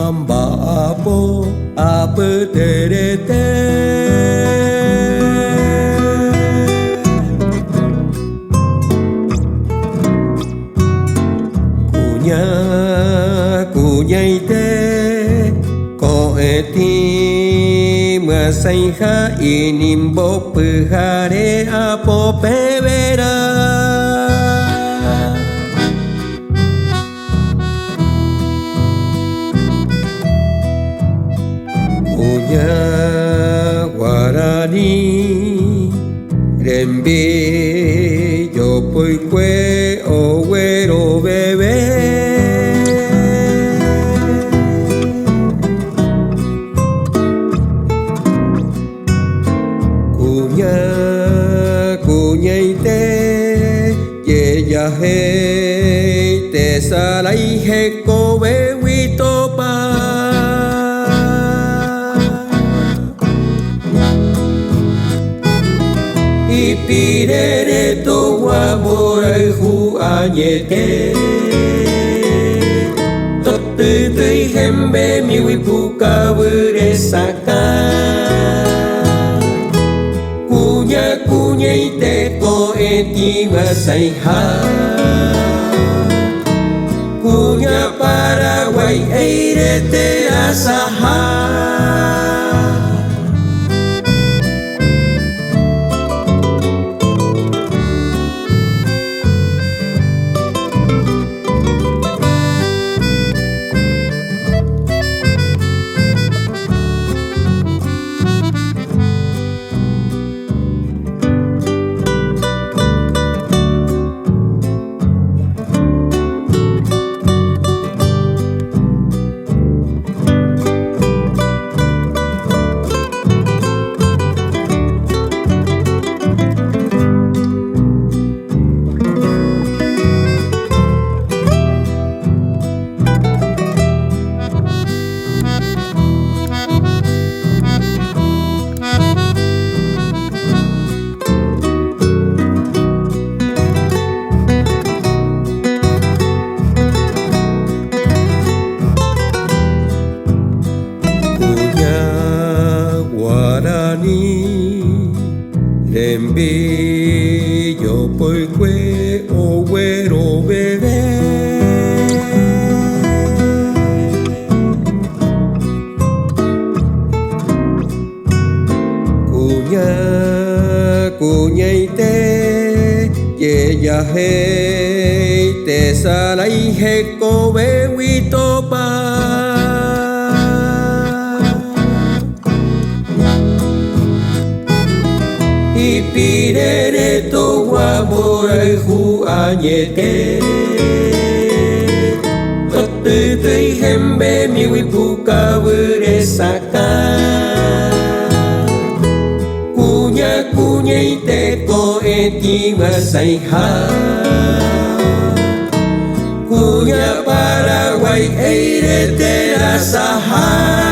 Nyambapo apa terete Kunyai te ko eti masai ha inimbo pehare apo pevera Guarani rembe yo poi que o güero bebé cuñai te ye ya he te salai he ko be wito pa Pirere to amore hu anyete Totte tei hembe mi wipuka vure saka Kunya ite ko eti masai ha Kunya Paraguay eire te asaha Rembe yo poi que o güero bebé Cuñai te ye ya he te salai he ko be wito pa Pirere to amore hu anyete Totte tei hembe mi wipuka vure saka Kunya ite ko eti masai ha Kunya Paraguay eire te asaha